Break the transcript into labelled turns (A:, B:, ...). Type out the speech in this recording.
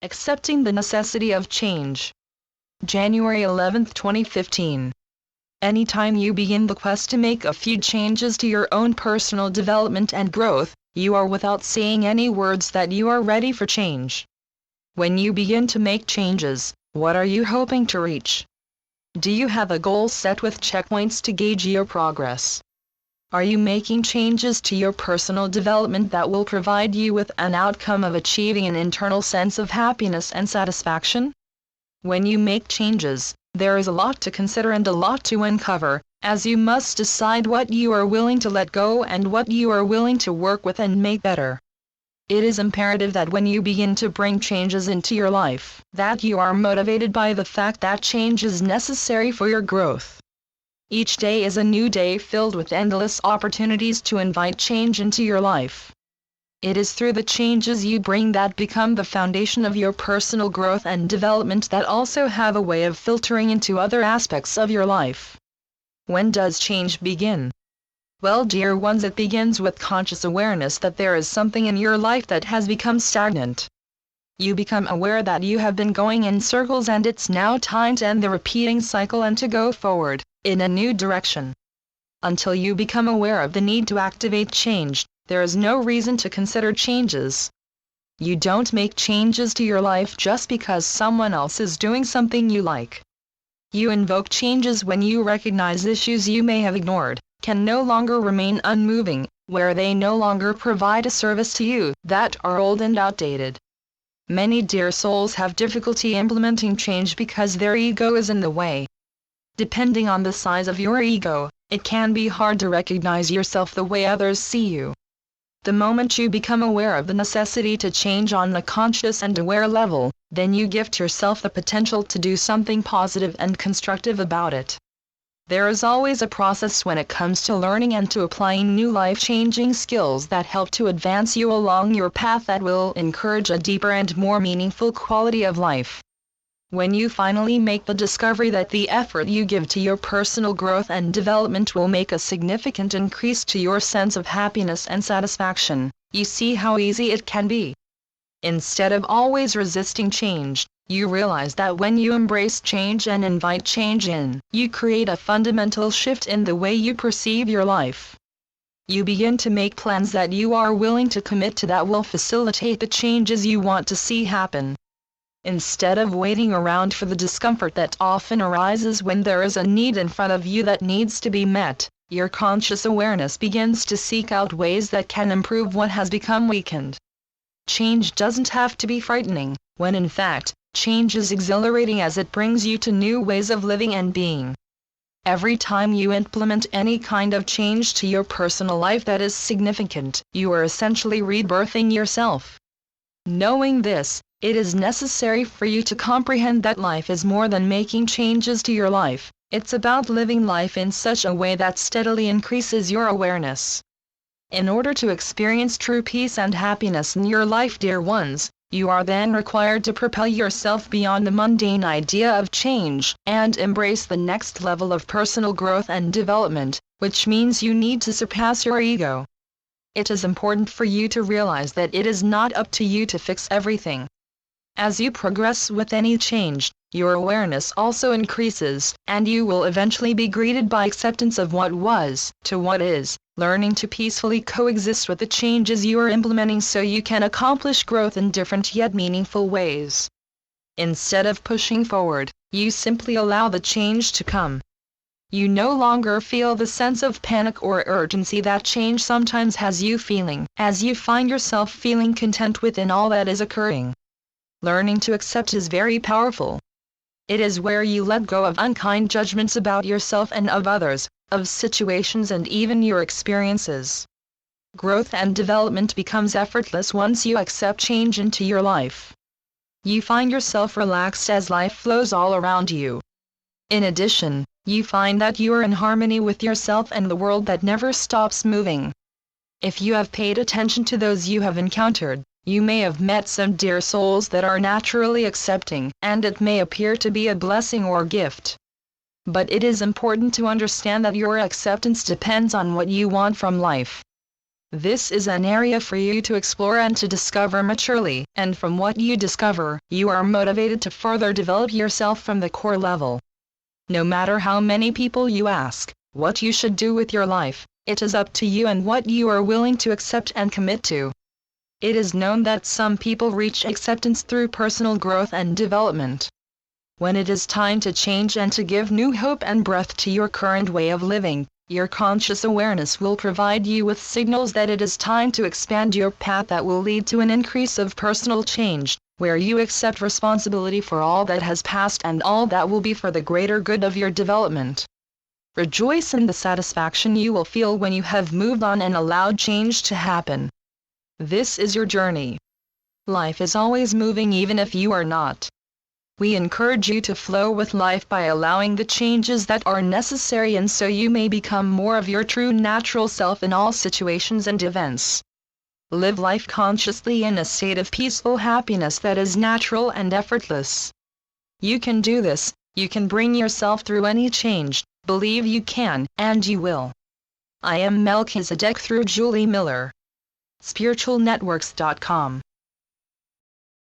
A: Accepting the necessity of change. January 11, 2015. Anytime you begin the quest to make a few changes to your own personal development and growth, you are without saying any words that you are ready for change. When you begin to make changes, what are you hoping to reach? Do you have a goal set with checkpoints to gauge your progress? Are you making changes to your personal development that will provide you with an outcome of achieving an internal sense of happiness and satisfaction? When you make changes, there is a lot to consider and a lot to uncover, as you must decide what you are willing to let go and what you are willing to work with and make better. It is imperative that when you begin to bring changes into your life, that you are motivated by the fact that change is necessary for your growth. Each day is a new day filled with endless opportunities to invite change into your life. It is through the changes you bring that become the foundation of your personal growth and development that also have a way of filtering into other aspects of your life. When does change begin? Well, dear ones, it begins with conscious awareness that there is something in your life that has become stagnant. You become aware that you have been going in circles and it's now time to end the repeating cycle and to go forward, in a new direction. Until you become aware of the need to activate change, there is no reason to consider changes. You don't make changes to your life just because someone else is doing something you like. You invoke changes when you recognize issues you may have ignored, can no longer remain unmoving, where they no longer provide a service to you, that are old and outdated. Many dear souls have difficulty implementing change because their ego is in the way. Depending on the size of your ego, it can be hard to recognize yourself the way others see you. The moment you become aware of the necessity to change on a conscious and aware level, then you gift yourself the potential to do something positive and constructive about it. There is always a process when it comes to learning and to applying new life-changing skills that help to advance you along your path that will encourage a deeper and more meaningful quality of life. When you finally make the discovery that the effort you give to your personal growth and development will make a significant increase to your sense of happiness and satisfaction, you see how easy it can be. Instead of always resisting change, you realize that when you embrace change and invite change in, you create a fundamental shift in the way you perceive your life. You begin to make plans that you are willing to commit to that will facilitate the changes you want to see happen. Instead of waiting around for the discomfort that often arises when there is a need in front of you that needs to be met, your conscious awareness begins to seek out ways that can improve what has become weakened. Change doesn't have to be frightening, when in fact, change is exhilarating as it brings you to new ways of living and being. Every time you implement any kind of change to your personal life that is significant, you are essentially rebirthing yourself. Knowing this, it is necessary for you to comprehend that life is more than making changes to your life. It's about living life in such a way that steadily increases your awareness. In order to experience true peace and happiness in your life, dear ones, you are then required to propel yourself beyond the mundane idea of change, and embrace the next level of personal growth and development, which means you need to surpass your ego. It is important for you to realize that it is not up to you to fix everything. As you progress with any change, your awareness also increases, and you will eventually be greeted by acceptance of what was, to what is, learning to peacefully coexist with the changes you are implementing so you can accomplish growth in different yet meaningful ways. Instead of pushing forward, you simply allow the change to come. You no longer feel the sense of panic or urgency that change sometimes has you feeling, as you find yourself feeling content within all that is occurring. Learning to accept is very powerful. It is where you let go of unkind judgments about yourself and of others, of situations and even your experiences. Growth and development becomes effortless once you accept change into your life. You find yourself relaxed as life flows all around you. In addition, you find that you are in harmony with yourself and the world that never stops moving. If you have paid attention to those you have encountered, you may have met some dear souls that are naturally accepting, and it may appear to be a blessing or gift. But it is important to understand that your acceptance depends on what you want from life. This is an area for you to explore and to discover maturely, and from what you discover, you are motivated to further develop yourself from the core level. No matter how many people you ask what you should do with your life, it is up to you and what you are willing to accept and commit to. It is known that some people reach acceptance through personal growth and development. When it is time to change and to give new hope and breath to your current way of living, your conscious awareness will provide you with signals that it is time to expand your path that will lead to an increase of personal change, where you accept responsibility for all that has passed and all that will be for the greater good of your development. Rejoice in the satisfaction you will feel when you have moved on and allowed change to happen. This is your journey. Life is always moving even if you are not. We encourage you to flow with life by allowing the changes that are necessary, and so you may become more of your true natural self in all situations and events. Live life consciously in a state of peaceful happiness that is natural and effortless. You can do this, you can bring yourself through any change, believe you can, and you will. I am Melchizedek through Julie Miller. spiritualnetworks.com